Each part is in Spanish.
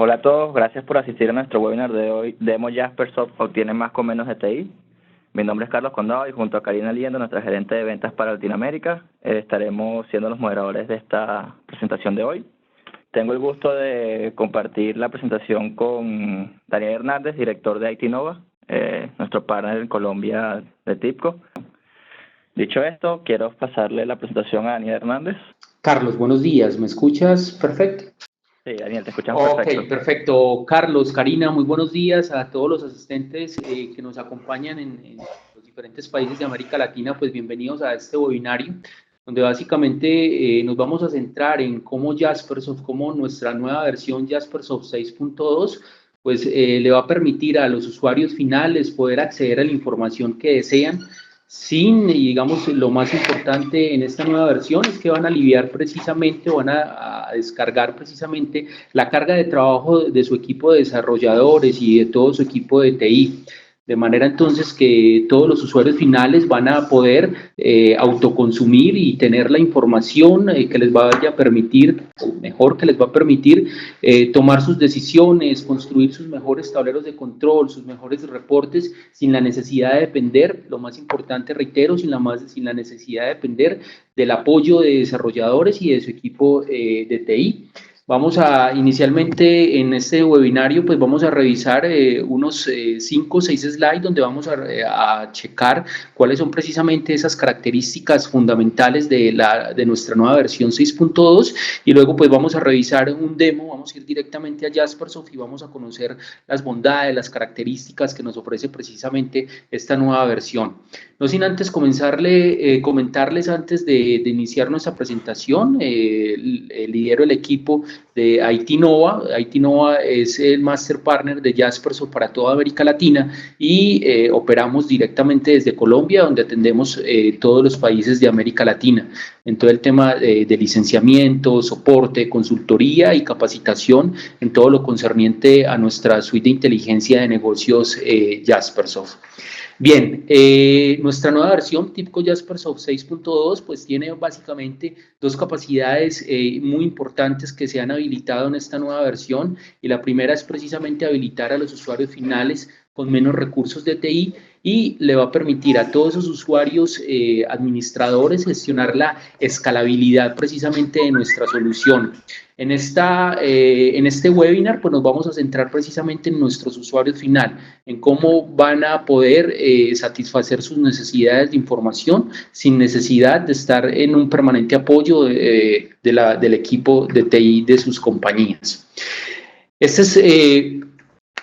Hola a todos, gracias por asistir a nuestro webinar de hoy. Demo Jaspersoft obtiene más con menos de TI. Mi nombre es Carlos Condado y junto a Karina Liendo, nuestra gerente de ventas para Latinoamérica, estaremos siendo los moderadores de esta presentación de hoy. Tengo el gusto de compartir la presentación con Daniel Hernández, director de IT Nova, nuestro partner en Colombia de TIPCO. Dicho esto, quiero pasarle la presentación a Daniel Hernández. Carlos, buenos días. ¿Me escuchas? Perfecto. Sí, Daniel, te escuchamos perfecto. Ok, perfecto. Carlos, Karina, muy buenos días a todos los asistentes que nos acompañan en los diferentes países de América Latina. Pues bienvenidos a este webinario, donde básicamente nos vamos a centrar en cómo Jaspersoft, cómo nuestra nueva versión Jaspersoft 6.2, pues le va a permitir a los usuarios finales poder acceder a la información que desean sin, digamos, lo más importante en esta nueva versión es que van a aliviar precisamente, van a descargar precisamente la carga de trabajo de su equipo de desarrolladores y de todo su equipo de TI. De manera entonces que todos los usuarios finales van a poder autoconsumir y tener la información que les vaya a permitir, o mejor que les va a permitir, tomar sus decisiones, construir sus mejores tableros de control, sus mejores reportes, sin la necesidad de depender, lo más importante, reitero, sin la necesidad de depender del apoyo de desarrolladores y de su equipo de TI. Vamos a, inicialmente en este webinario, pues vamos a revisar unos 5 o 6 slides donde vamos a checar cuáles son precisamente esas características fundamentales de nuestra nueva versión 6.2 y luego pues vamos a revisar un demo, vamos a ir directamente a Jaspersoft y vamos a conocer las bondades, las características que nos ofrece precisamente esta nueva versión. No sin antes comentarles antes de iniciar nuestra presentación, lidero el equipo de IT Nova. IT Nova es el Master Partner de Jaspersoft para toda América Latina y operamos directamente desde Colombia, donde atendemos todos los países de América Latina en todo el tema de licenciamiento, soporte, consultoría y capacitación en todo lo concerniente a nuestra suite de inteligencia de negocios Jaspersoft. Bien, nuestra nueva versión TIPCO Jaspersoft 6.2 pues tiene básicamente dos capacidades muy importantes que se han habilitado en esta nueva versión y la primera es precisamente habilitar a los usuarios finales con menos recursos de TI y le va a permitir a todos esos usuarios administradores gestionar la escalabilidad precisamente de nuestra solución. En este webinar pues nos vamos a centrar precisamente en nuestros usuarios final, en cómo van a poder satisfacer sus necesidades de información sin necesidad de estar en un permanente apoyo del equipo de TI de sus compañías. Este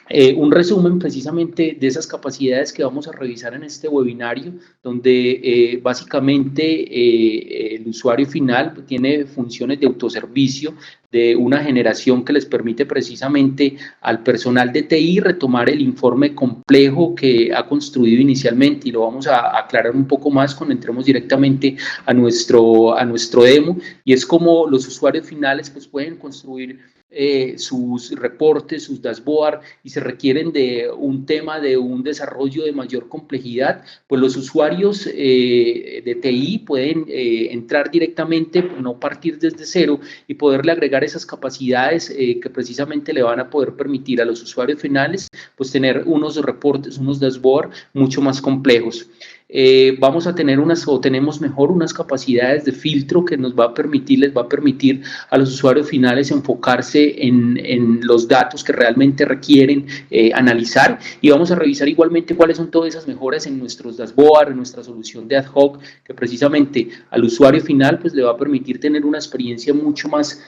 es un resumen precisamente de esas capacidades que vamos a revisar en este webinario, donde básicamente el usuario final tiene funciones de autoservicio de una generación que les permite precisamente al personal de TI retomar el informe complejo que ha construido inicialmente y lo vamos a aclarar un poco más cuando entremos directamente a nuestro demo y es como los usuarios finales pues pueden construir sus reportes, sus dashboards y se requieren de un tema de un desarrollo de mayor complejidad, pues los usuarios de TI pueden entrar directamente, no partir desde cero y poderle agregar esas capacidades que precisamente le van a poder permitir a los usuarios finales pues tener unos reportes, unos dashboards mucho más complejos. Vamos a tener tenemos mejor unas capacidades de filtro que les va a permitir a los usuarios finales enfocarse en los datos que realmente requieren analizar y vamos a revisar igualmente cuáles son todas esas mejoras en nuestros dashboards, en nuestra solución de ad hoc que precisamente al usuario final pues le va a permitir tener una experiencia mucho más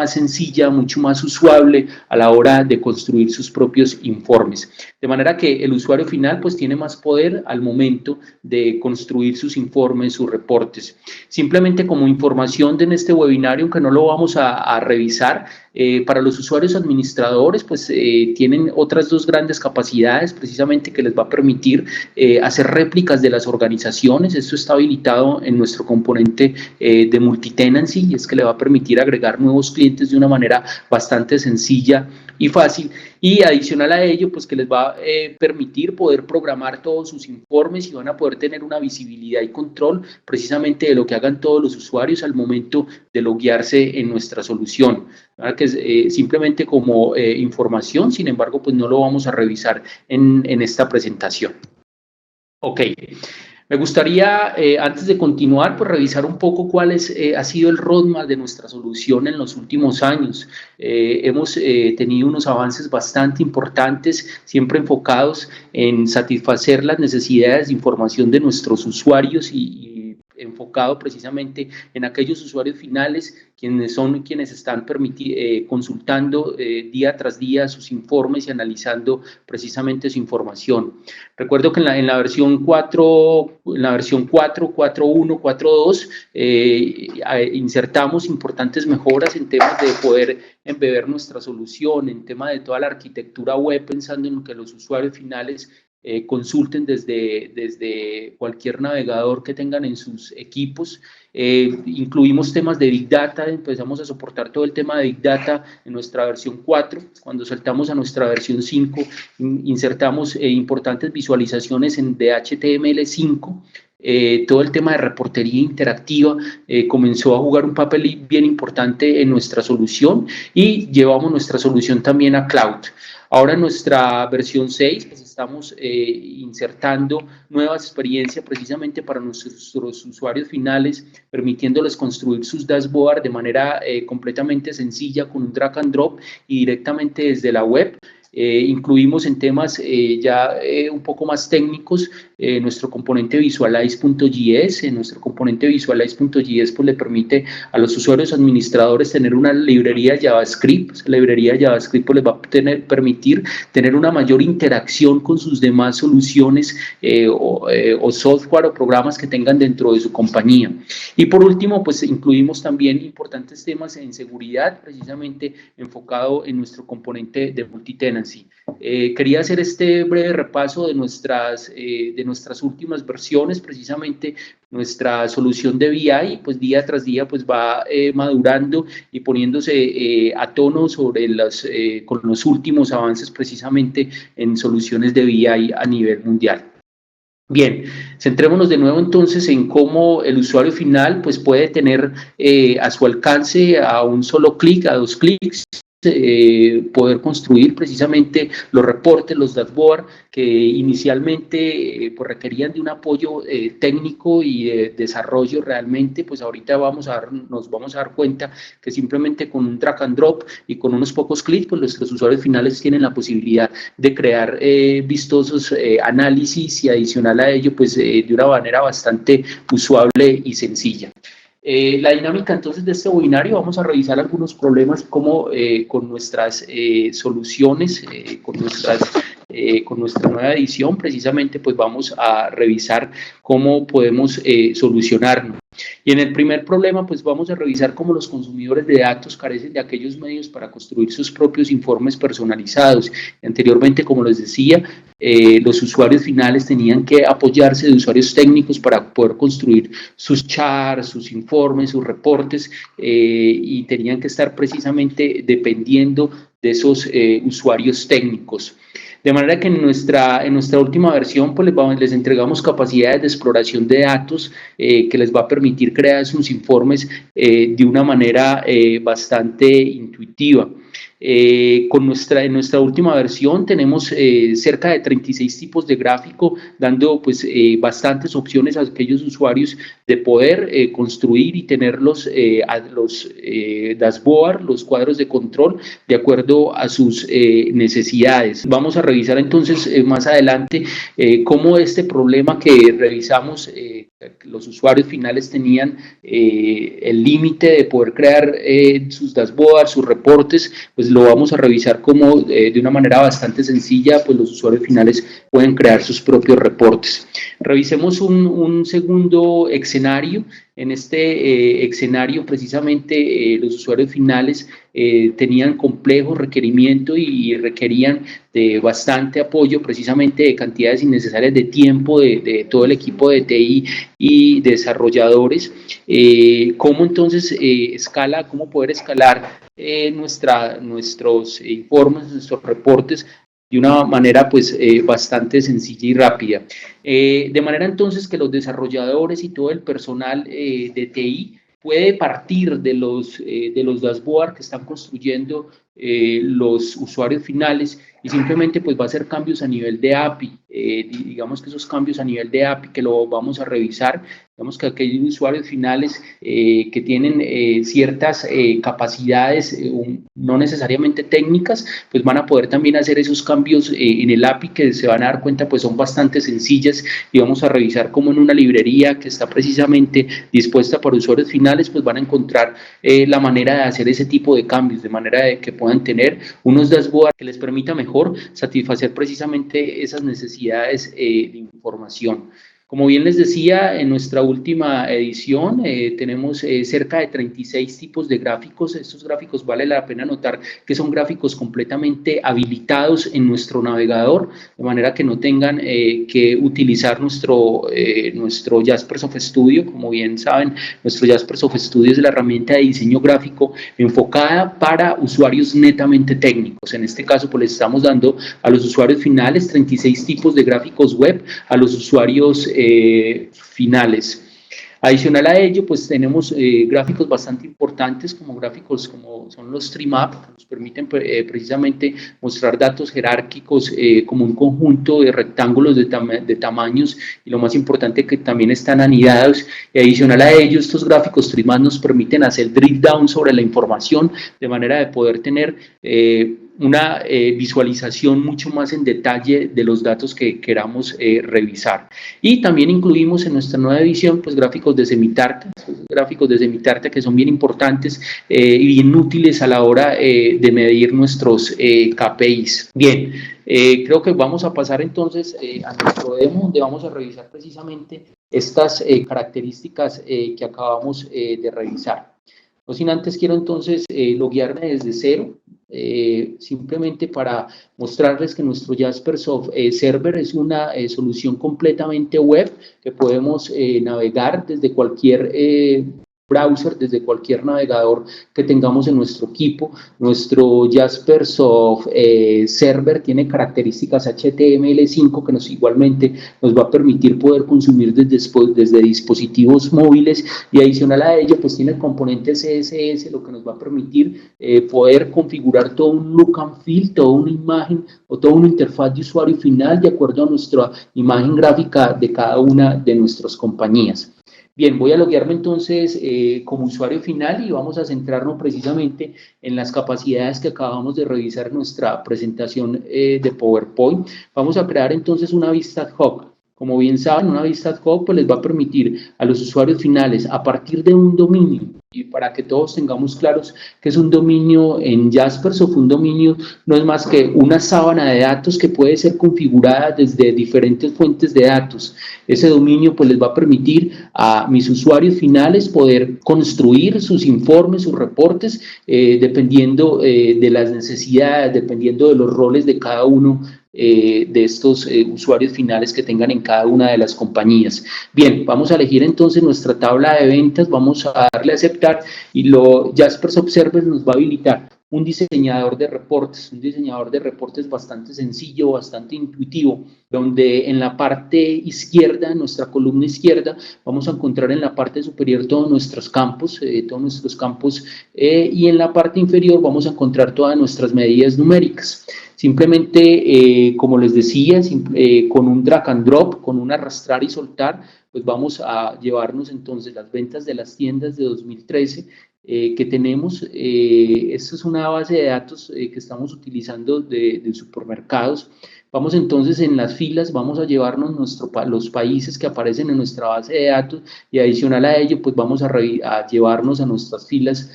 sencilla, mucho más usable a la hora de construir sus propios informes. De manera que el usuario final pues tiene más poder al momento de construir sus informes, sus reportes. Simplemente como información de este webinario, aunque no lo vamos a revisar, para los usuarios administradores, pues tienen otras dos grandes capacidades precisamente que les va a permitir hacer réplicas de las organizaciones. Esto está habilitado en nuestro componente de multitenancy y es que le va a permitir agregar nuevos clientes de una manera bastante sencilla y fácil y adicional a ello pues que les va a permitir poder programar todos sus informes y van a poder tener una visibilidad y control precisamente de lo que hagan todos los usuarios al momento de loguearse en nuestra solución. que es simplemente como información, sin embargo, pues no lo vamos a revisar en esta presentación. Ok. Me gustaría, antes de continuar, pues revisar un poco cuál ha sido el roadmap de nuestra solución en los últimos años. Hemos tenido unos avances bastante importantes, siempre enfocados en satisfacer las necesidades de información de nuestros usuarios y enfocado precisamente en aquellos usuarios finales quienes están consultando día tras día sus informes y analizando precisamente su información. Recuerdo que en la versión 4, 4.1, 4.2, insertamos importantes mejoras en temas de poder embeber nuestra solución, en tema de toda la arquitectura web, pensando en que los usuarios finales consulten desde cualquier navegador que tengan en sus equipos. Incluimos temas de Big Data, empezamos a soportar todo el tema de Big Data en nuestra versión 4. Cuando saltamos a nuestra versión 5, insertamos importantes visualizaciones de HTML5. Todo el tema de reportería interactiva comenzó a jugar un papel bien importante en nuestra solución y llevamos nuestra solución también a cloud. Ahora en nuestra versión 6 pues estamos insertando nuevas experiencias precisamente para nuestros usuarios finales, permitiéndoles construir sus dashboards de manera completamente sencilla con un drag and drop y directamente desde la web. Incluimos en temas un poco más técnicos nuestro componente Visualize.js. Nuestro componente Visualize.js pues, le permite a los usuarios administradores tener una librería JavaScript. La librería JavaScript pues, les va a permitir tener una mayor interacción con sus demás soluciones o software o programas que tengan dentro de su compañía. Y por último, pues incluimos también importantes temas en seguridad, precisamente enfocado en nuestro componente de multitenancy. Quería hacer este breve repaso de nuestras últimas versiones, precisamente nuestra solución de BI, pues día tras día pues va madurando y poniéndose a tono con los últimos avances precisamente en soluciones de BI a nivel mundial. Bien, centrémonos de nuevo entonces en cómo el usuario final pues puede tener a su alcance a un solo clic, a 2 clics, poder construir precisamente los reportes, los dashboards que inicialmente pues requerían de un apoyo técnico y de desarrollo realmente, pues ahorita nos vamos a dar cuenta que simplemente con un drag and drop y con unos pocos clics, pues nuestros usuarios finales tienen la posibilidad de crear vistosos análisis y adicional a ello, pues de una manera bastante usable y sencilla. La dinámica entonces de este webinario, vamos a revisar algunos problemas como con nuestras soluciones, con nuestra nueva edición, precisamente pues vamos a revisar cómo podemos solucionarlo. Y en el primer problema pues vamos a revisar cómo los consumidores de datos carecen de aquellos medios para construir sus propios informes personalizados. Anteriormente, como les decía, los usuarios finales tenían que apoyarse de usuarios técnicos para poder construir sus charts, sus informes, sus reportes y tenían que estar precisamente dependiendo de esos usuarios técnicos. De manera que en nuestra última versión pues les entregamos capacidades de exploración de datos que les va a permitir crear sus informes de una manera bastante intuitiva. En nuestra última versión tenemos cerca de 36 tipos de gráfico, dando pues bastantes opciones a aquellos usuarios de poder construir y tener los dashboards, los cuadros de control de acuerdo a sus necesidades. Vamos a revisar entonces más adelante cómo este problema que revisamos, los usuarios finales tenían el límite de poder crear sus dashboards, sus reportes, pues lo vamos a revisar como de una manera bastante sencilla, pues los usuarios finales pueden crear sus propios reportes. Revisemos un segundo escenario. En este escenario, precisamente, los usuarios finales tenían complejos requerimientos y requerían de bastante apoyo, precisamente de cantidades innecesarias de tiempo de todo el equipo de TI y desarrolladores. ¿Cómo entonces cómo poder escalar nuestros informes, nuestros reportes de una manera pues bastante sencilla y rápida? De manera entonces que los desarrolladores y todo el personal de TI puede partir de los dashboards que están construyendo los usuarios finales y simplemente pues va a hacer cambios a nivel de API, digamos que esos cambios a nivel de API que lo vamos a revisar, digamos que aquellos usuarios finales que tienen ciertas capacidades no necesariamente técnicas, pues van a poder también hacer esos cambios en el API que se van a dar cuenta pues son bastante sencillas y vamos a revisar cómo en una librería que está precisamente dispuesta para usuarios finales pues van a encontrar la manera de hacer ese tipo de cambios, de manera de que puedan tener unos dashboards que les permita mejor satisfacer precisamente esas necesidades de información. Como bien les decía, en nuestra última edición tenemos cerca de 36 tipos de gráficos. Estos gráficos vale la pena notar que son gráficos completamente habilitados en nuestro navegador, de manera que no tengan que utilizar nuestro Jaspersoft Studio. Como bien saben, nuestro Jaspersoft Studio es la herramienta de diseño gráfico enfocada para usuarios netamente técnicos. En este caso, pues les estamos dando a los usuarios finales 36 tipos de gráficos web, a los usuarios finales. Adicional a ello, pues tenemos gráficos bastante importantes, como gráficos como son los TreeMap, que nos permiten precisamente mostrar datos jerárquicos como un conjunto de rectángulos de tamaños y lo más importante que también están anidados. Y adicional a ello, estos gráficos TreeMap nos permiten hacer drill down sobre la información de manera de poder tener una visualización mucho más en detalle de los datos que queramos revisar. Y también incluimos en nuestra nueva edición pues gráficos de semitarta que son bien importantes y bien útiles a la hora de medir nuestros KPIs. Bien, creo que vamos a pasar entonces a nuestro demo, donde vamos a revisar precisamente estas características que acabamos de revisar. No sin antes quiero entonces loguearme desde cero, simplemente para mostrarles que nuestro Jaspersoft Server es una solución completamente web que podemos navegar desde cualquier browser, desde cualquier navegador que tengamos en nuestro equipo. Nuestro Jaspersoft Server tiene características HTML5 que igualmente nos va a permitir poder consumir desde dispositivos móviles, y adicional a ello pues tiene el componente CSS, lo que nos va a permitir poder configurar todo un look and feel, toda una imagen o toda una interfaz de usuario final de acuerdo a nuestra imagen gráfica de cada una de nuestras compañías. Bien, voy a loguearme entonces como usuario final y vamos a centrarnos precisamente en las capacidades que acabamos de revisar en nuestra presentación de PowerPoint. Vamos a crear entonces una vista ad hoc. Como bien saben, una vista ad hoc pues les va a permitir a los usuarios finales, a partir de un dominio, y para que todos tengamos claros que es un dominio en Jaspersoft, un dominio no es más que una sábana de datos que puede ser configurada desde diferentes fuentes de datos. Ese dominio pues les va a permitir a mis usuarios finales poder construir sus informes, sus reportes, dependiendo de las necesidades, dependiendo de los roles de cada uno de estos usuarios finales que tengan en cada una de las compañías. Bien, vamos a elegir entonces nuestra tabla de ventas, vamos a darle a aceptar y Jaspersoft Server nos va a habilitar un diseñador de reportes bastante sencillo, bastante intuitivo, donde en la parte izquierda, en nuestra columna izquierda, vamos a encontrar en la parte superior todos nuestros campos, y en la parte inferior vamos a encontrar todas nuestras medidas numéricas. Simplemente, como les decía, con un drag and drop, con un arrastrar y soltar, pues vamos a llevarnos entonces las ventas de las tiendas de 2013 que tenemos. Esta es una base de datos que estamos utilizando de supermercados. Vamos entonces en las filas, vamos a llevarnos los países que aparecen en nuestra base de datos, y adicional a ello, pues vamos a llevarnos a nuestras filas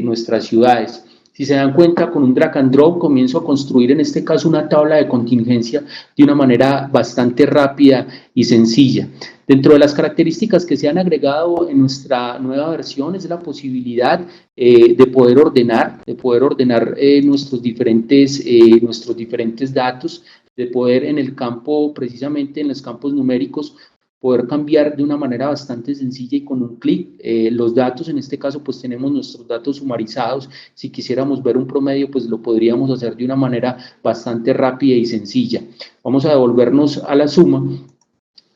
nuestras ciudades. Si se dan cuenta, con un drag and drop comienzo a construir en este caso una tabla de contingencia de una manera bastante rápida y sencilla. Dentro de las características que se han agregado en nuestra nueva versión es la posibilidad de poder ordenar nuestros diferentes datos, de poder en el campo, precisamente en los campos numéricos, poder cambiar de una manera bastante sencilla y con un clic los datos. En este caso pues tenemos nuestros datos sumarizados. Si quisiéramos ver un promedio pues lo podríamos hacer de una manera bastante rápida y sencilla. Vamos a devolvernos a la suma.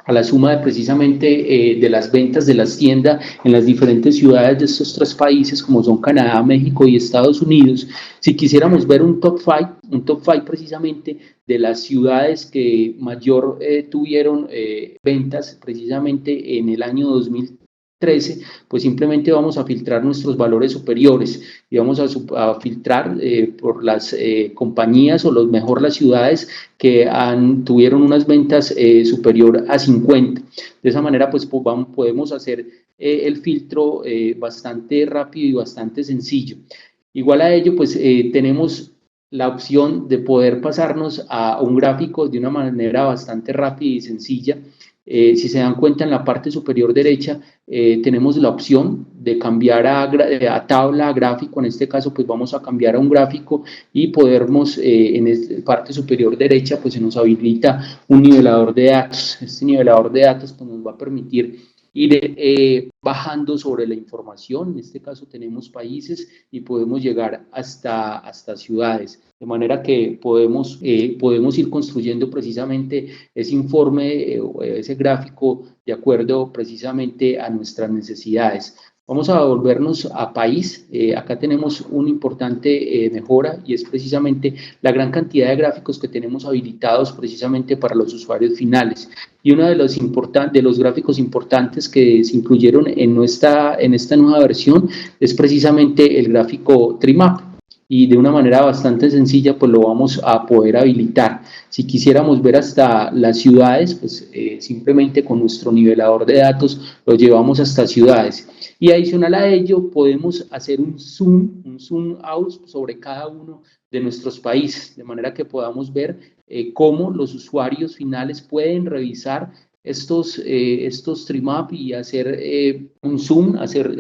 a la suma de precisamente de las ventas de las tiendas en las diferentes ciudades de estos tres países, como son Canadá, México y Estados Unidos. Si quisiéramos ver un top 5 precisamente de las ciudades que mayor tuvieron ventas precisamente en el año 2013, pues simplemente vamos a filtrar nuestros valores superiores y vamos a filtrar por las compañías o mejor las ciudades que tuvieron unas ventas superior a 50. De esa manera pues podemos hacer el filtro bastante rápido y bastante sencillo. Igual a ello pues tenemos la opción de poder pasarnos a un gráfico de una manera bastante rápida y sencilla. Si se dan cuenta, en la parte superior derecha tenemos la opción de cambiar a tabla, a gráfico. En este caso pues vamos a cambiar a un gráfico y podemos en la parte superior derecha pues se nos habilita un nivelador de datos. Este nivelador de datos pues nos va a permitir ir bajando sobre la información. En este caso tenemos países y podemos llegar hasta ciudades, de manera que podemos ir construyendo precisamente ese informe, ese gráfico de acuerdo precisamente a nuestras necesidades. Vamos a volvernos a país. Acá tenemos una importante mejora y es precisamente la gran cantidad de gráficos que tenemos habilitados precisamente para los usuarios finales. Y uno de los gráficos importantes que se incluyeron en esta nueva versión es precisamente el gráfico Trimap. Y de una manera bastante sencilla pues lo vamos a poder habilitar. Si quisiéramos ver hasta las ciudades, pues simplemente con nuestro nivelador de datos lo llevamos hasta ciudades. Y adicional a ello podemos hacer un zoom out sobre cada uno de nuestros países, de manera que podamos ver cómo los usuarios finales pueden revisar estos Trimap y hacer un zoom, hacer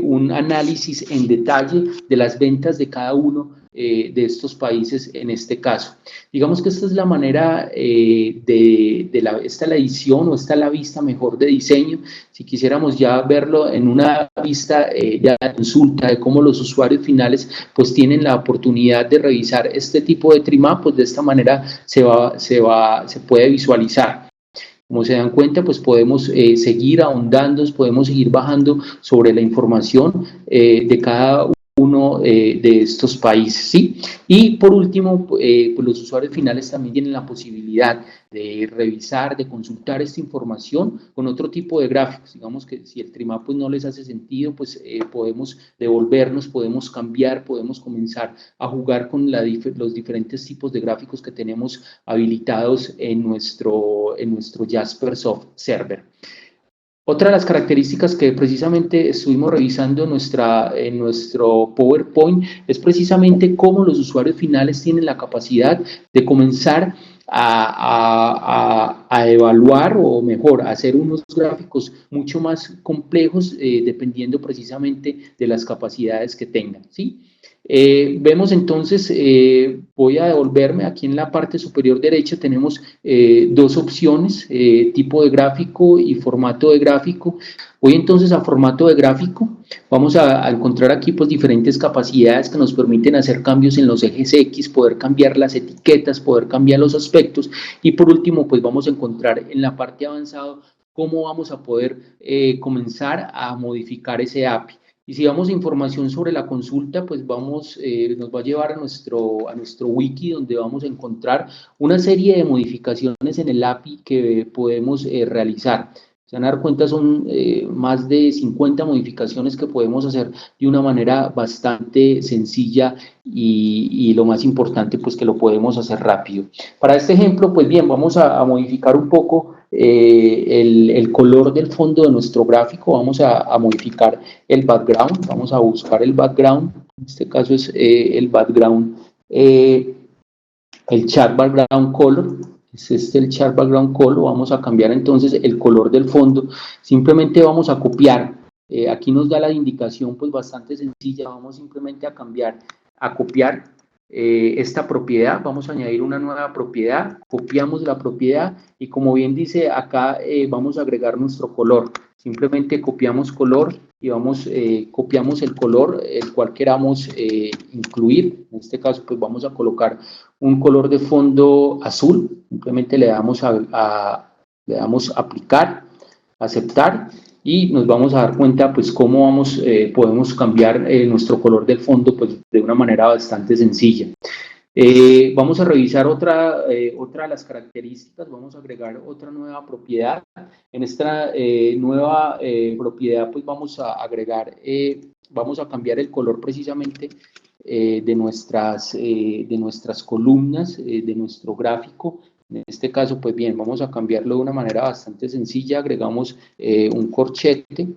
un análisis en detalle de las ventas de cada uno de estos países en este caso. Digamos que esta es la manera esta es la edición o esta es la vista mejor de diseño. Si quisiéramos ya verlo en una vista ya de consulta de cómo los usuarios finales pues tienen la oportunidad de revisar este tipo de Trimap, pues de esta manera se puede visualizar. Como se dan cuenta, pues podemos seguir ahondando, podemos seguir bajando sobre la información de cada uno de estos países, ¿sí? Y por último, pues los usuarios finales también tienen la posibilidad de revisar, de consultar esta información con otro tipo de gráficos. Digamos que si el Trimap pues no les hace sentido, pues podemos devolvernos, podemos cambiar, podemos comenzar a jugar con los diferentes tipos de gráficos que tenemos habilitados en nuestro Jaspersoft Server. Otra de las características que precisamente estuvimos revisando en nuestro PowerPoint es precisamente cómo los usuarios finales tienen la capacidad de comenzar a evaluar o mejor, a hacer unos gráficos mucho más complejos dependiendo precisamente de las capacidades que tengan, ¿sí? Vemos entonces, voy a devolverme, aquí en la parte superior derecha tenemos dos opciones, tipo de gráfico y formato de gráfico. Voy entonces a formato de gráfico, vamos a encontrar aquí pues diferentes capacidades que nos permiten hacer cambios en los ejes X, poder cambiar las etiquetas, poder cambiar los aspectos y por último pues vamos a encontrar en la parte avanzada cómo vamos a poder comenzar a modificar ese API. Y si vamos a información sobre la consulta, pues nos va a llevar a nuestro wiki, donde vamos a encontrar una serie de modificaciones en el API que podemos realizar. Se van a dar cuenta, son más de 50 modificaciones que podemos hacer de una manera bastante sencilla y lo más importante, pues que lo podemos hacer rápido. Para este ejemplo, pues bien, vamos a modificar un poco el color del fondo de nuestro gráfico. Vamos a modificar el background, vamos a buscar el background, en este caso es el background, el chart background color, es el chart background color. Vamos a cambiar entonces el color del fondo, simplemente vamos a copiar, aquí nos da la indicación pues bastante sencilla, vamos simplemente a copiar esta propiedad, vamos a añadir una nueva propiedad, copiamos la propiedad y como bien dice acá vamos a agregar nuestro color, simplemente copiamos color y copiamos el color el cual queramos incluir. En este caso pues vamos a colocar un color de fondo azul, simplemente le damos a Le damos aplicar, aceptar y nos vamos a dar cuenta pues cómo podemos cambiar nuestro color del fondo pues de una manera bastante sencilla. Vamos a revisar otra de las características, vamos a agregar otra nueva propiedad. En esta nueva propiedad pues vamos a agregar, vamos a cambiar el color precisamente de nuestras columnas, de nuestro gráfico. En este caso, pues bien, vamos a cambiarlo de una manera bastante sencilla, agregamos un corchete,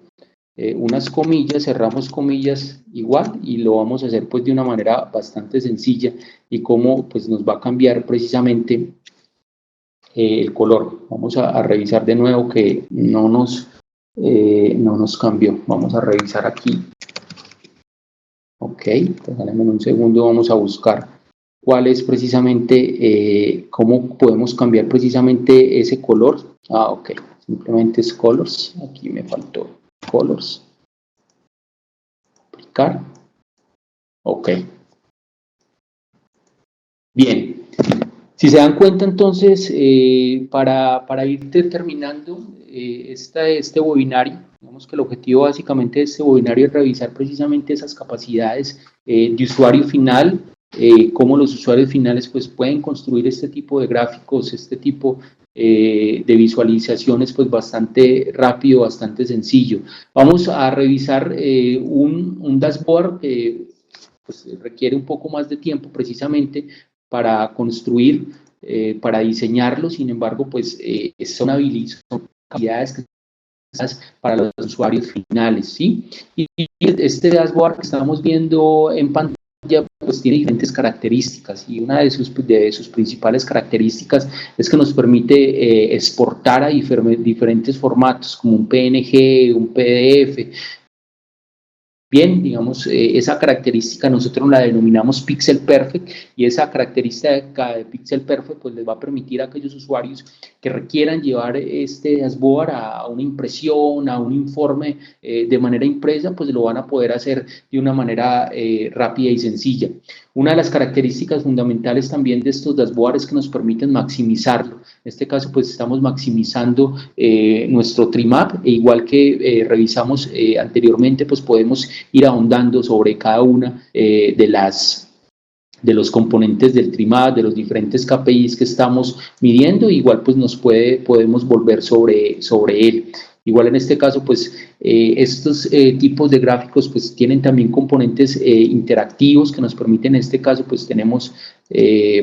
unas comillas, cerramos comillas igual y lo vamos a hacer pues de una manera bastante sencilla y cómo pues nos va a cambiar precisamente el color. Vamos a revisar de nuevo que no nos cambió. Vamos a revisar aquí. Ok, déjame un segundo, vamos a buscar cuál es precisamente, cómo podemos cambiar precisamente ese color. Ok, simplemente es colors, aquí me faltó colors, aplicar, ok. Bien, si se dan cuenta entonces, para ir terminando este webinario, digamos que el objetivo básicamente de este webinario es revisar precisamente esas capacidades de usuario final, cómo los usuarios finales pues pueden construir este tipo de gráficos, este tipo de visualizaciones pues bastante rápido, bastante sencillo. Vamos a revisar un dashboard que pues requiere un poco más de tiempo precisamente para construir, para diseñarlo. Sin embargo, pues son habilidades que para los usuarios finales, ¿sí? Y este dashboard que estamos viendo en pantalla pues tiene diferentes características y una de sus principales características es que nos permite exportar a diferentes formatos como un PNG, un PDF. Bien, digamos, esa característica nosotros la denominamos Pixel Perfect y esa característica de Pixel Perfect pues les va a permitir a aquellos usuarios que requieran llevar este dashboard a una impresión, a un informe de manera impresa, pues lo van a poder hacer de una manera rápida y sencilla. Una de las características fundamentales también de estos dashboards es que nos permiten maximizarlo. En este caso, pues estamos maximizando nuestro Trimap, e igual que revisamos anteriormente, pues podemos ir ahondando sobre cada una de los componentes del Trimap, de los diferentes KPIs que estamos midiendo, igual pues podemos volver sobre él. Igual en este caso, pues estos tipos de gráficos pues tienen también componentes interactivos que nos permiten, en este caso pues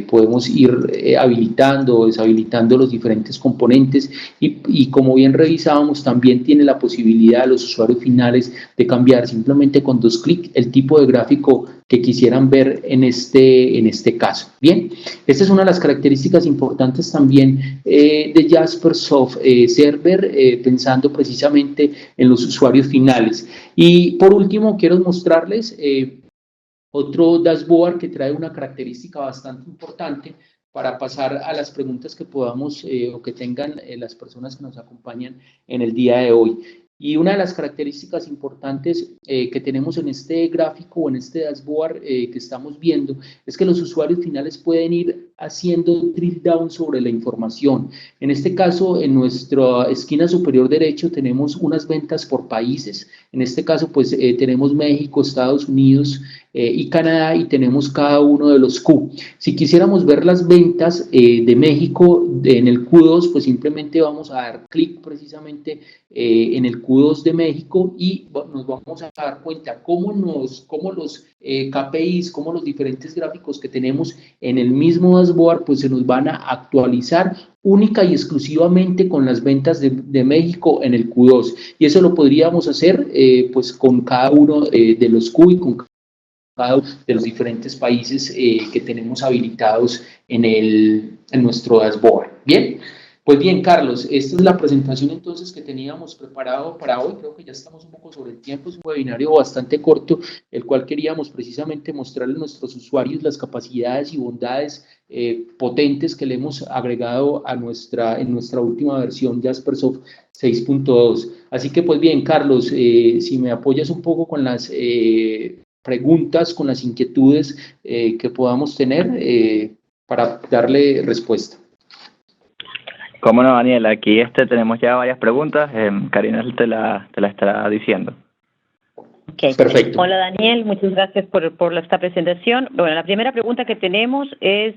podemos ir habilitando o deshabilitando los diferentes componentes y como bien revisábamos, también tiene la posibilidad de los usuarios finales de cambiar simplemente con 2 clics el tipo de gráfico que quisieran ver en este caso. Bien, esta es una de las características importantes también de Jaspersoft Server, pensando precisamente en los usuarios finales. Y por último, quiero mostrarles otro dashboard que trae una característica bastante importante para pasar a las preguntas que podamos o que tengan las personas que nos acompañan en el día de hoy. Y una de las características importantes que tenemos en este gráfico o en este dashboard que estamos viendo es que los usuarios finales pueden ir haciendo drill down sobre la información. En este caso, en nuestra esquina superior derecho tenemos unas ventas por países. En este caso, pues tenemos México, Estados Unidos y Canadá y tenemos cada uno de los Q. Si quisiéramos ver las ventas de México en el Q2, pues simplemente vamos a dar clic precisamente en el Q2 de México y nos vamos a dar cuenta cómo los KPIs, cómo los diferentes gráficos que tenemos en el mismo dashboard, pues se nos van a actualizar única y exclusivamente con las ventas de México en el Q2. Y eso lo podríamos hacer pues con cada uno de los Q y con cada uno de los diferentes países que tenemos habilitados en nuestro dashboard. Bien. Pues bien, Carlos, esta es la presentación entonces que teníamos preparado para hoy. Creo que ya estamos un poco sobre el tiempo, es un webinario bastante corto, el cual queríamos precisamente mostrarle a nuestros usuarios las capacidades y bondades potentes que le hemos agregado en nuestra última versión Jaspersoft 6.2. Así que pues bien, Carlos, si me apoyas un poco con las preguntas, con las inquietudes que podamos tener para darle respuesta. Cómo no, Daniel, aquí tenemos ya varias preguntas. Karina te la estará diciendo. Okay. Perfecto. Hola Daniel, muchas gracias por esta presentación. Bueno, la primera pregunta que tenemos es,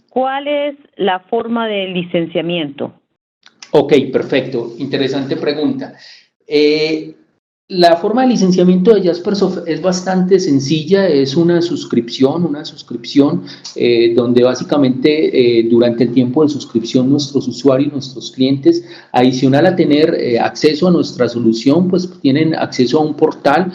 ¿cuál es la forma de licenciamiento? Ok, perfecto. Interesante pregunta. La forma de licenciamiento de Jaspersoft es bastante sencilla, es una suscripción donde básicamente durante el tiempo de suscripción nuestros usuarios, nuestros clientes, adicional a tener acceso a nuestra solución, pues tienen acceso a un portal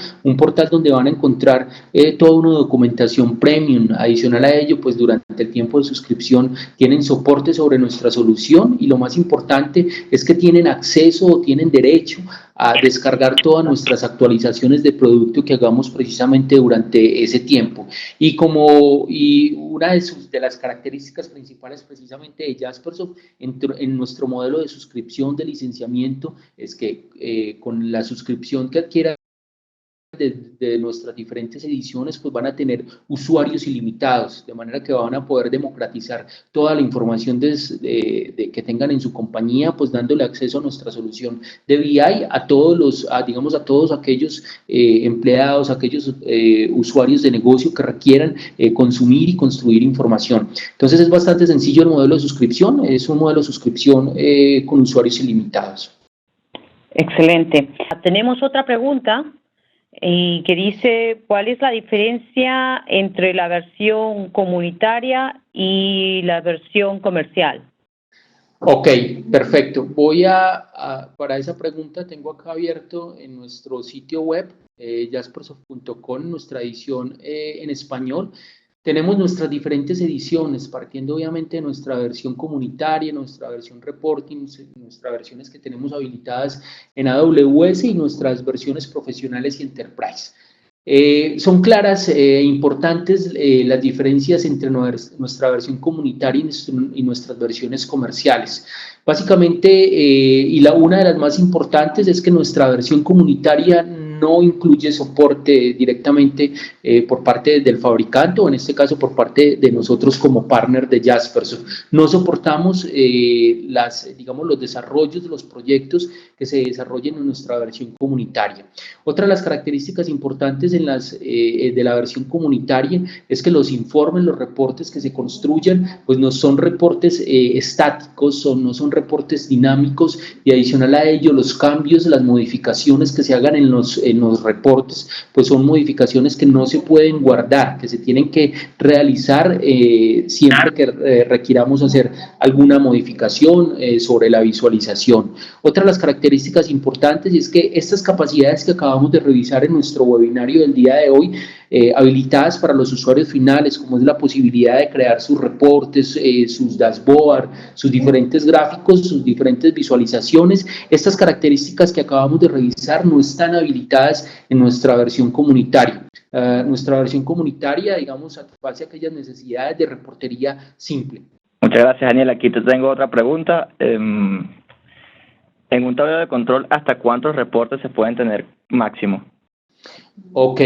donde van a encontrar toda una documentación premium. Adicional a ello, pues durante el tiempo de suscripción tienen soporte sobre nuestra solución y lo más importante es que tienen acceso o tienen derecho a descargar todas nuestras actualizaciones de producto que hagamos precisamente durante ese tiempo. Y una de las características principales precisamente de Jaspersoft en nuestro modelo de suscripción de licenciamiento es que con la suscripción que adquiera de nuestras diferentes ediciones, pues van a tener usuarios ilimitados, de manera que van a poder democratizar toda la información que tengan en su compañía, pues dándole acceso a nuestra solución de BI a todos a todos aquellos empleados, aquellos usuarios de negocio que requieran consumir y construir información. Entonces es bastante sencillo el modelo de suscripción, es un modelo de suscripción con usuarios ilimitados. Excelente. Tenemos otra pregunta y que dice, ¿cuál es la diferencia entre la versión comunitaria y la versión comercial? Ok, perfecto. Para esa pregunta tengo acá abierto en nuestro sitio web, jaspersoft.com, nuestra edición en español. Tenemos nuestras diferentes ediciones, partiendo obviamente de nuestra versión comunitaria, nuestra versión reporting, nuestras versiones que tenemos habilitadas en AWS y nuestras versiones profesionales y enterprise. Son claras e importantes las diferencias entre nuestra versión comunitaria y nuestras versiones comerciales. Básicamente, una de las más importantes es que nuestra versión comunitaria no incluye soporte directamente por parte del fabricante o en este caso por parte de nosotros como partner de Jaspersoft. No soportamos los desarrollos de los proyectos que se desarrollen en nuestra versión comunitaria. Otra de las características importantes de la versión comunitaria es que los informes, los reportes que se construyan, pues no son reportes estáticos, no son reportes dinámicos y adicional a ello los cambios, las modificaciones que se hagan en los reportes, pues son modificaciones que no se pueden guardar, que se tienen que realizar siempre que requiramos hacer alguna modificación sobre la visualización. Otra de las características importantes es que estas capacidades que acabamos de revisar en nuestro webinario del día de hoy, habilitadas para los usuarios finales, como es la posibilidad de crear sus reportes, sus dashboards, sus diferentes gráficos, sus diferentes visualizaciones, estas características que acabamos de revisar no están habilitadas en nuestra versión comunitaria. Nuestra versión comunitaria, digamos, satisface aquellas necesidades de reportería simple. Muchas gracias, Daniel. Aquí te tengo otra pregunta. En un tablero de control, ¿hasta cuántos reportes se pueden tener máximo? Ok,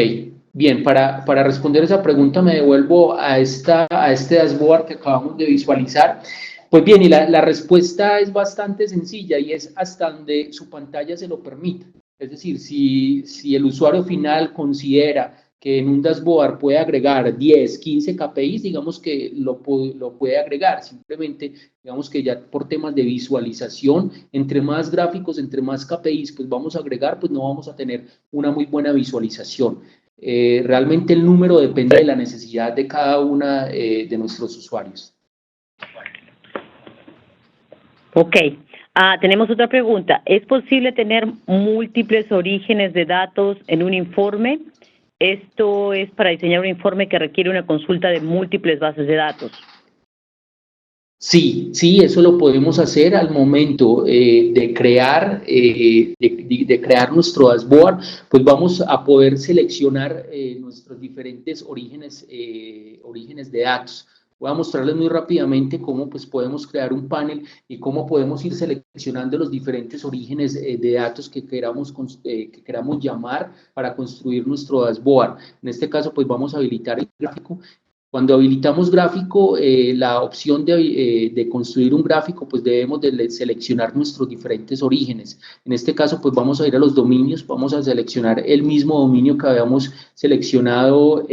bien, para responder esa pregunta me devuelvo a este dashboard que acabamos de visualizar. Pues bien, y la respuesta es bastante sencilla y es hasta donde su pantalla se lo permita. Es decir, si el usuario final considera que en un dashboard puede agregar 10, 15 KPIs, digamos que lo puede agregar. Simplemente, digamos que ya por temas de visualización, entre más gráficos, entre más KPIs, pues vamos a agregar, pues no vamos a tener una muy buena visualización. Realmente el número depende de la necesidad de cada una de nuestros usuarios. Ok. Tenemos otra pregunta. ¿Es posible tener múltiples orígenes de datos en un informe? Esto es para diseñar un informe que requiere una consulta de múltiples bases de datos. Sí, eso lo podemos hacer al momento de crear nuestro dashboard, pues vamos a poder seleccionar nuestros diferentes orígenes de datos. Voy a mostrarles muy rápidamente cómo pues, podemos crear un panel y cómo podemos ir seleccionando los diferentes orígenes de datos que queramos llamar para construir nuestro dashboard. En este caso, pues vamos a habilitar el gráfico Cuando habilitamos gráfico, la opción de construir un gráfico, pues debemos de seleccionar nuestros diferentes orígenes. En este caso, pues vamos a ir a los dominios, vamos a seleccionar el mismo dominio que habíamos seleccionado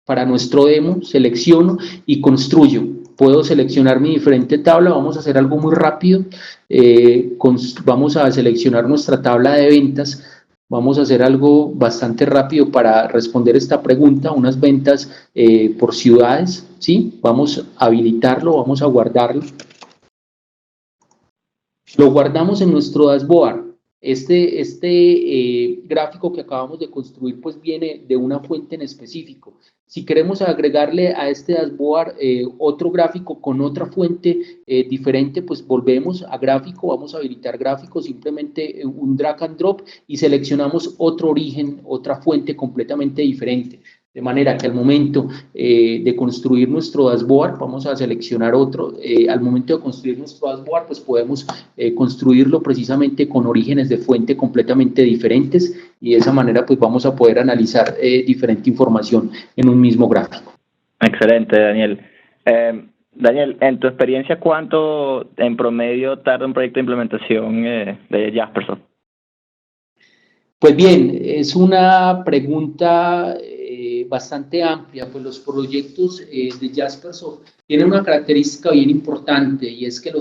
para nuestro demo, selecciono y construyo. Puedo seleccionar mi diferente tabla, vamos a hacer algo muy rápido, vamos a seleccionar nuestra tabla de ventas. Vamos a hacer algo bastante rápido para responder esta pregunta, unas ventas por ciudades, ¿sí? Vamos a habilitarlo, vamos a guardarlo. Lo guardamos en nuestro dashboard. Este gráfico que acabamos de construir pues viene de una fuente en específico. Si queremos agregarle a este dashboard otro gráfico con otra fuente diferente, pues volvemos a gráfico, vamos a habilitar gráfico, simplemente un drag and drop y seleccionamos otro origen, otra fuente completamente diferente. De manera que al momento de construir nuestro dashboard, vamos a seleccionar otro, al momento de construir nuestro dashboard, pues podemos construirlo precisamente con orígenes de fuente completamente diferentes y de esa manera pues vamos a poder analizar diferente información en un mismo gráfico. Excelente, Daniel. Daniel, en tu experiencia, ¿cuánto en promedio tarda un proyecto de implementación de Jaspersoft? Pues bien, es una pregunta bastante amplia, pues los proyectos de Jaspersoft tienen una característica bien importante y es que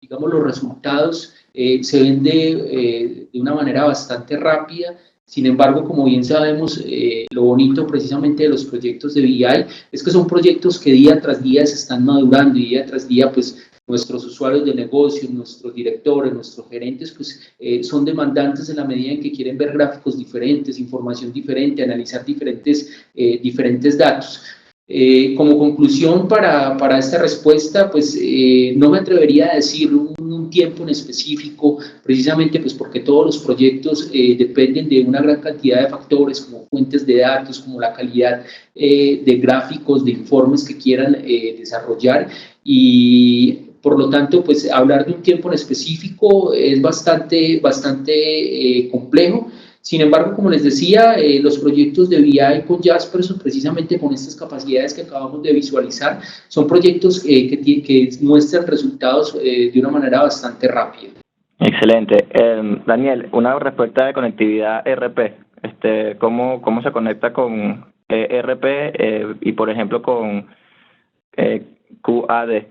digamos, los resultados se ven de una manera bastante rápida. Sin embargo, como bien sabemos, lo bonito precisamente de los proyectos de BI es que son proyectos que día tras día se están madurando y día tras día pues nuestros usuarios de negocio, nuestros directores, nuestros gerentes, pues son demandantes en la medida en que quieren ver gráficos diferentes, información diferente, analizar diferentes datos. Como conclusión para esta respuesta, pues no me atrevería a decir un tiempo en específico, precisamente pues porque todos los proyectos dependen de una gran cantidad de factores como fuentes de datos, como la calidad de gráficos, de informes que quieran desarrollar y por lo tanto, pues hablar de un tiempo en específico es bastante complejo. Sin embargo, como les decía, los proyectos de BI con Jaspersoft, precisamente con estas capacidades que acabamos de visualizar, son proyectos que muestran resultados de una manera bastante rápida. Excelente. Daniel, una respuesta de conectividad ERP. ¿Cómo se conecta con ERP y, por ejemplo, con QAD?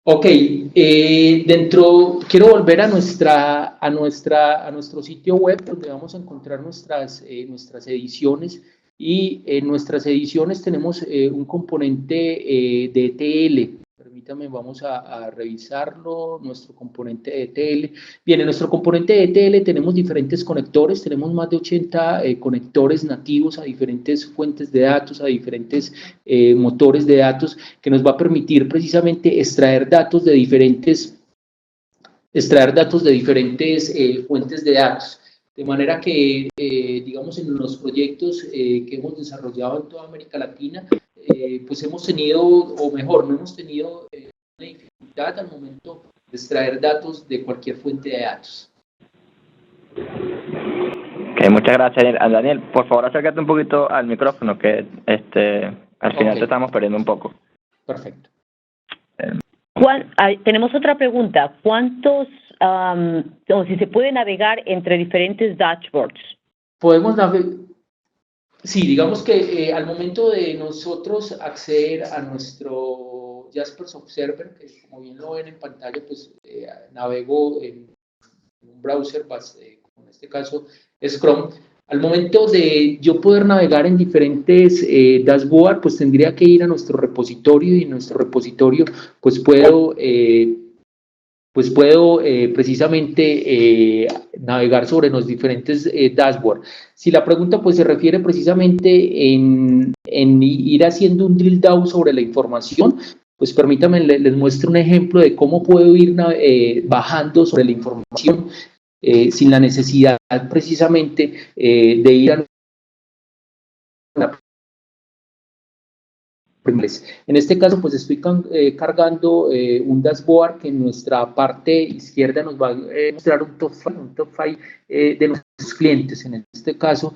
Ok, quiero volver a nuestro sitio web donde vamos a encontrar nuestras ediciones y en nuestras ediciones tenemos un componente de ETL. Permítame, vamos a revisarlo, nuestro componente de ETL. Bien, en nuestro componente de ETL tenemos diferentes conectores, tenemos más de 80 conectores nativos a diferentes fuentes de datos, a diferentes motores de datos, que nos va a permitir precisamente extraer datos de diferentes fuentes de datos. De manera que, digamos, en los proyectos que hemos desarrollado en toda América Latina, pues hemos tenido, o mejor, no hemos tenido una dificultad al momento de extraer datos de cualquier fuente de datos. Okay, muchas gracias, Daniel. Por favor, acércate un poquito al micrófono, que al final te estamos perdiendo un poco. Perfecto. Tenemos otra pregunta. ¿Cuántos, o si se puede navegar entre diferentes dashboards? Podemos navegar. Sí, digamos que al momento de nosotros acceder a nuestro Jaspersoft Server, que como bien lo ven en pantalla, pues navego en un browser, como en este caso es Chrome. Al momento de yo poder navegar en diferentes dashboards, pues tendría que ir a nuestro repositorio y en nuestro repositorio pues puedo precisamente navegar sobre los diferentes dashboards. Si la pregunta pues se refiere precisamente en ir haciendo un drill down sobre la información, pues permítanme les muestro un ejemplo de cómo puedo ir bajando sobre la información sin la necesidad precisamente de ir a en este caso, pues estoy cargando un dashboard que en nuestra parte izquierda nos va a mostrar un top 5 de nuestros clientes. En este caso,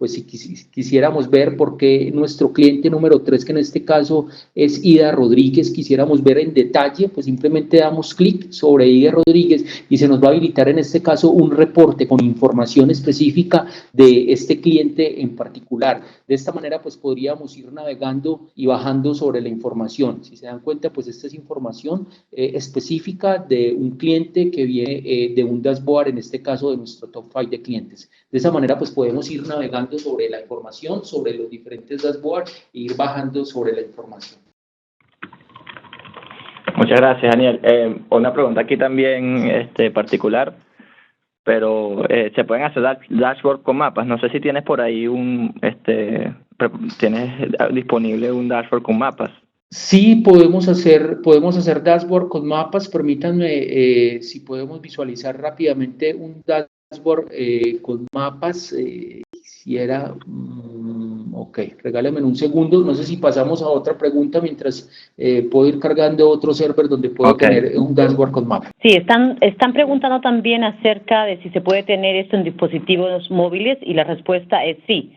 pues si quisiéramos ver por qué nuestro cliente número 3, que en este caso es Ida Rodríguez, quisiéramos ver en detalle, pues simplemente damos clic sobre Ida Rodríguez y se nos va a habilitar en este caso un reporte con información específica de este cliente en particular. De esta manera pues podríamos ir navegando y bajando sobre la información. Si se dan cuenta, pues esta es información específica de un cliente que viene de un dashboard, en este caso de nuestro top 5 de clientes. De esa manera pues podemos ir navegando sobre la información, sobre los diferentes dashboards e ir bajando sobre la información. Muchas gracias, Daniel. Una pregunta aquí también particular, pero se pueden hacer dashboard con mapas. No sé si tienes por ahí tienes disponible un dashboard con mapas. Sí, podemos hacer dashboard con mapas. Permítanme, si podemos visualizar rápidamente un dashboard con mapas. Quisiera, ok, regálame un segundo. No sé si pasamos a otra pregunta mientras puedo ir cargando otro server donde puedo tener un dashboard con mapas. Sí, están preguntando también acerca de si se puede tener esto en dispositivos móviles y la respuesta es sí.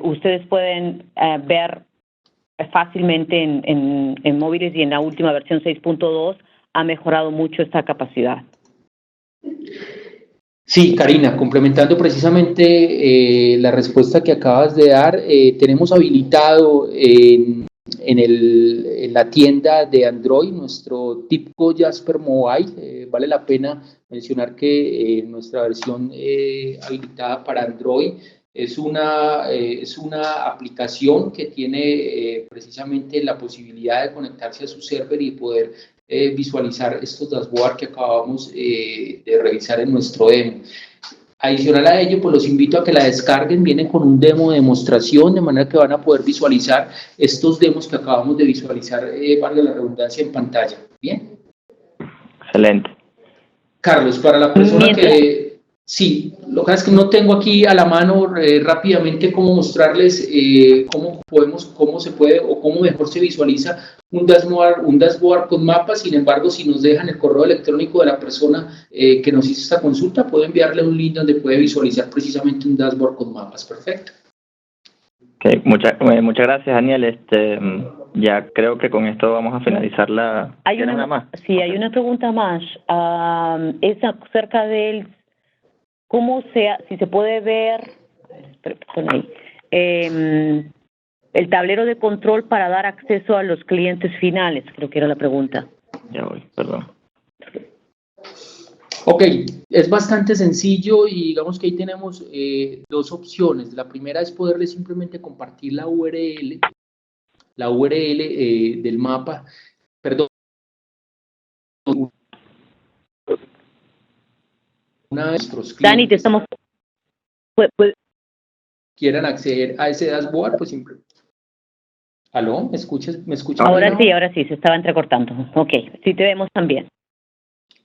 Ustedes pueden ver fácilmente en móviles y en la última versión 6.2 ha mejorado mucho esta capacidad. Sí, Karina, complementando precisamente la respuesta que acabas de dar, tenemos habilitado en la tienda de Android nuestro TIBCO Jasper Mobile. Vale la pena mencionar que nuestra versión habilitada para Android es una aplicación que tiene precisamente la posibilidad de conectarse a su server y poder visualizar estos dashboards que acabamos de revisar en nuestro demo. Adicional a ello, pues los invito a que la descarguen, vienen con un demo de demostración, de manera que van a poder visualizar estos demos que acabamos de visualizar, valga la redundancia, en pantalla. ¿Bien? Excelente. Carlos, para la persona que... Sí, lo que pasa es que no tengo aquí a la mano rápidamente cómo mostrarles cómo se puede o cómo mejor se visualiza un dashboard con mapas. Sin embargo, si nos dejan el correo electrónico de la persona que nos hizo esta consulta, puedo enviarle un link donde puede visualizar precisamente un dashboard con mapas. Perfecto. Okay, muchas gracias, Daniel. Ya creo que con esto vamos a finalizar la... Hay una más. Sí, hay una pregunta más. Es acerca del... si se puede ver, el tablero de control para dar acceso a los clientes finales, creo que era la pregunta. Ya voy, perdón. Ok, es bastante sencillo y digamos que ahí tenemos dos opciones. La primera es poderle simplemente compartir la URL del mapa, perdón. Una de nuestros clientes Dani, te estamos... quieran acceder a ese dashboard, pues siempre. ¿Aló? ¿Me escuchas? Ahora sí, se estaba entrecortando. Ok, sí te vemos también.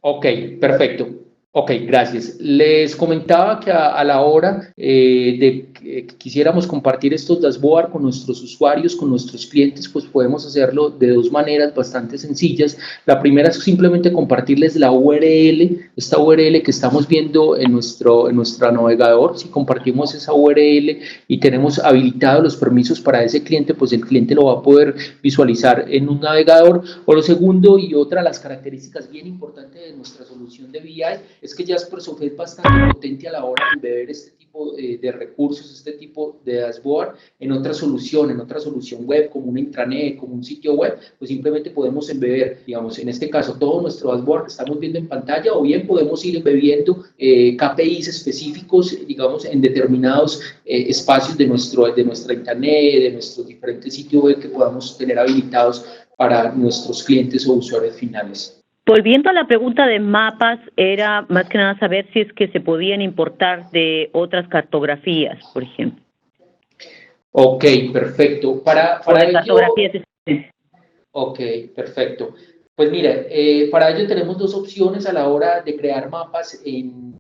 Ok, perfecto. Ok, gracias. Les comentaba que a la hora de que quisiéramos compartir estos dashboards con nuestros usuarios, con nuestros clientes, pues podemos hacerlo de dos maneras bastante sencillas. La primera es simplemente compartirles la URL, esta URL que estamos viendo en nuestro navegador. Si compartimos esa URL y tenemos habilitados los permisos para ese cliente, pues el cliente lo va a poder visualizar en un navegador. O lo segundo, y otra de las características bien importantes de nuestra solución de BI, es que Jaspersoft es bastante potente a la hora de ver este tipo de recursos, este tipo de dashboard en otra solución web, como un intranet, como un sitio web, pues simplemente podemos embeber, digamos, en este caso, todo nuestro dashboard que estamos viendo en pantalla, o bien podemos ir embebiendo KPIs específicos, digamos, en determinados espacios de nuestra intranet, de nuestros diferentes sitios web que podamos tener habilitados para nuestros clientes o usuarios finales. Volviendo a la pregunta de mapas, era más que nada saber si es que se podían importar de otras cartografías, por ejemplo. Ok, perfecto. Para cartografías. Ok, perfecto. Pues mira, para ello tenemos dos opciones a la hora de crear mapas en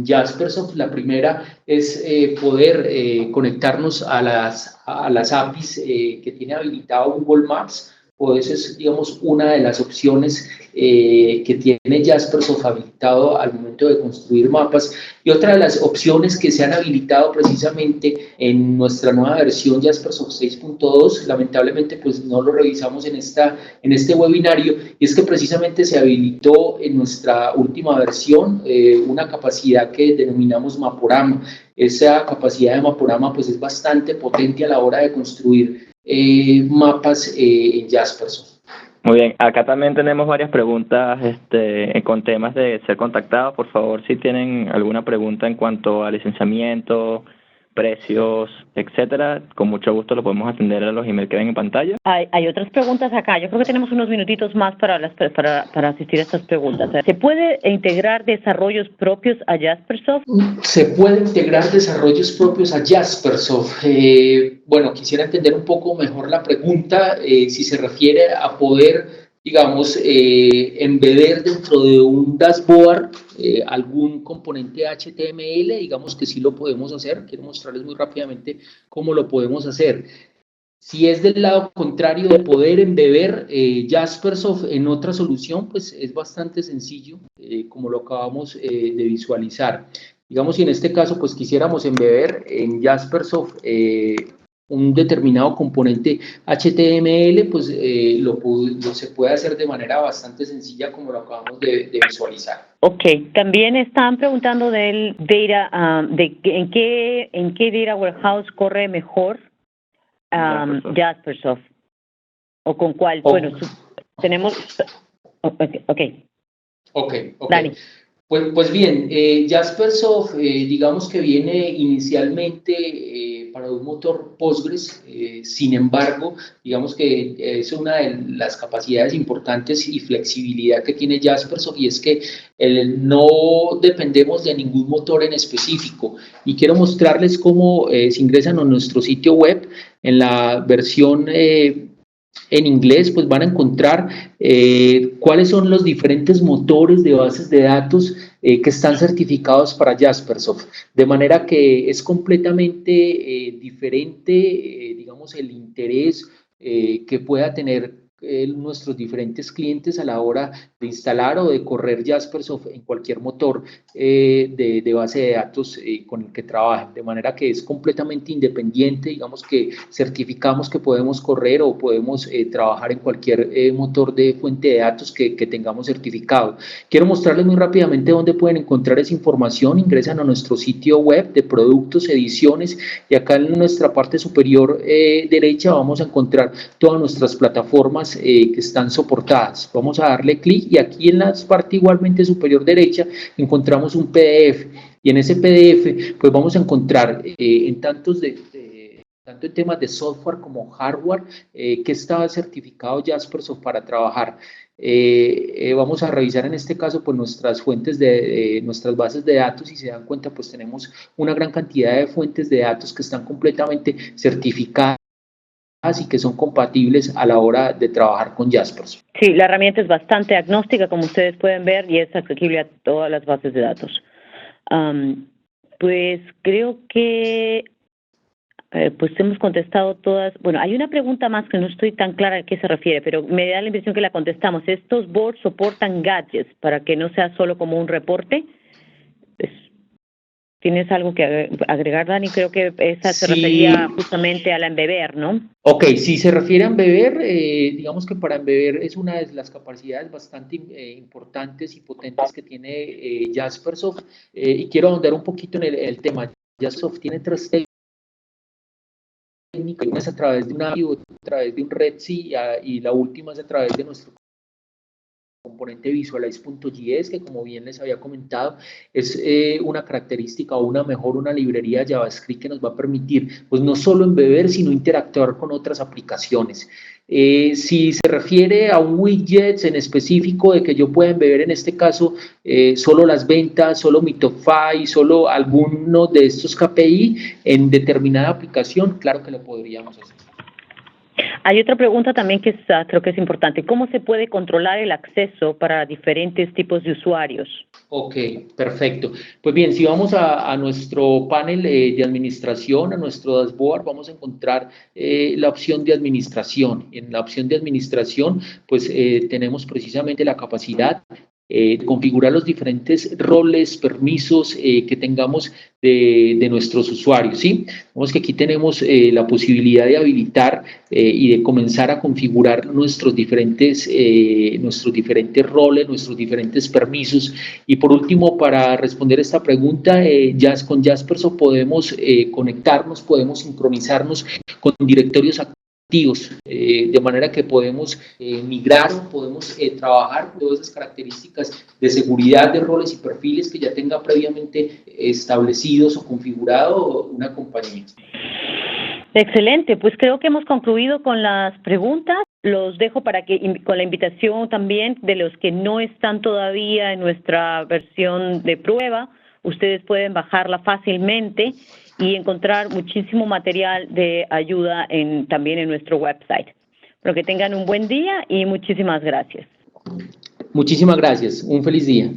Jaspersoft. La primera es poder conectarnos a las APIs que tiene habilitado Google Maps. pues es, digamos, una de las opciones que tiene Jaspersoft habilitado al momento de construir mapas. Y otra de las opciones que se han habilitado precisamente en nuestra nueva versión Jaspersoft 6.2, lamentablemente pues no lo revisamos en este webinario, y es que precisamente se habilitó en nuestra última versión una capacidad que denominamos Maporama. Esa capacidad de Maporama pues es bastante potente a la hora de construir mapas en Jaspersoft. Muy bien, acá también tenemos varias preguntas con temas de ser contactados. Por favor, si tienen alguna pregunta en cuanto a licenciamiento, precios, etcétera, con mucho gusto lo podemos atender a los emails que ven en pantalla. Hay otras preguntas acá. Yo creo que tenemos unos minutitos más para asistir a estas preguntas. ¿Se puede integrar desarrollos propios a Jaspersoft? Se puede integrar desarrollos propios a Jaspersoft. Bueno, quisiera entender un poco mejor la pregunta, si se refiere a poder, digamos, embeder dentro de un dashboard algún componente HTML. Digamos que sí lo podemos hacer. Quiero mostrarles muy rápidamente cómo lo podemos hacer. Si es del lado contrario de poder embeber Jaspersoft en otra solución, pues es bastante sencillo, como lo acabamos de visualizar. Digamos, si en este caso pues quisiéramos embeber en Jaspersoft un determinado componente HTML, pues se puede hacer de manera bastante sencilla, como lo acabamos de visualizar. Ok, también están preguntando del data, en qué data warehouse corre mejor Jaspersoft, o con cuál. Bueno, tenemos. Ok. Dani. Pues bien, Jaspersoft, digamos que viene inicialmente para un motor Postgres. Sin embargo, digamos que es una de las capacidades importantes y flexibilidad que tiene Jaspersoft, y es que no dependemos de ningún motor en específico. Y quiero mostrarles cómo si ingresan a nuestro sitio web, en la versión en inglés, pues van a encontrar cuáles son los diferentes motores de bases de datos que están certificados para Jaspersoft, de manera que es completamente diferente, digamos, el interés que pueda tener nuestros diferentes clientes a la hora de instalar o de correr Jaspersoft en cualquier motor de base de datos con el que trabajen, de manera que es completamente independiente. Digamos que certificamos que podemos correr o podemos trabajar en cualquier motor de fuente de datos que tengamos certificado. Quiero mostrarles muy rápidamente dónde pueden encontrar esa información. Ingresan a nuestro sitio web de productos, ediciones, y acá en nuestra parte superior derecha vamos a encontrar todas nuestras plataformas que están soportadas. Vamos a darle clic y aquí en la parte igualmente superior derecha encontramos un PDF, y en ese PDF pues vamos a encontrar tanto en temas de software como hardware que está certificado Jaspersoft para trabajar. Vamos a revisar en este caso pues nuestras fuentes nuestras bases de datos, y se dan cuenta pues tenemos una gran cantidad de fuentes de datos que están completamente certificadas y que son compatibles a la hora de trabajar con Jaspersoft. Sí, la herramienta es bastante agnóstica, como ustedes pueden ver, y es accesible a todas las bases de datos. Pues creo que pues hemos contestado todas. Bueno, hay una pregunta más que no estoy tan clara a qué se refiere, pero me da la impresión que la contestamos. ¿Estos boards soportan gadgets para que no sea solo como un reporte? ¿Tienes algo que agregar, Dani? Creo que esa se refería justamente a la embeber, ¿no? Ok, si se refiere a embeber, digamos que para embeber es una de las capacidades bastante importantes y potentes que tiene Jaspersoft, y quiero ahondar un poquito en el tema. Jaspersoft tiene 3 técnicas: una es a través de una API, otra a través de un REDSI, y la última es a través de nuestro componente Visualize.js, que como bien les había comentado, es una característica o una librería JavaScript que nos va a permitir pues no solo embeber, sino interactuar con otras aplicaciones. Si se refiere a un widget en específico de que yo pueda embeber, en este caso, solo las ventas, solo mi top 5, solo alguno de estos KPI en determinada aplicación, claro que lo podríamos hacer. Hay otra pregunta también que creo que es importante. ¿Cómo se puede controlar el acceso para diferentes tipos de usuarios? Ok, perfecto. Pues bien, si vamos a nuestro panel de administración, a nuestro dashboard, vamos a encontrar la opción de administración. En la opción de administración, pues tenemos precisamente la capacidad de configurar los diferentes roles, permisos que tengamos de nuestros usuarios, ¿sí? Vemos que aquí tenemos la posibilidad de habilitar y de comenzar a configurar nuestros diferentes roles, nuestros diferentes permisos. Y por último, para responder esta pregunta, con Jaspersoft podemos conectarnos, podemos sincronizarnos con directorios activos, de manera que podemos migrar o podemos trabajar con todas esas características de seguridad de roles y perfiles que ya tenga previamente establecidos o configurado una compañía. Excelente, pues creo que hemos concluido con las preguntas. Los dejo para que con la invitación también de los que no están todavía en nuestra versión de prueba, ustedes pueden bajarla fácilmente y encontrar muchísimo material de ayuda también en nuestro website. Pero que tengan un buen día y muchísimas gracias. Muchísimas gracias. Un feliz día.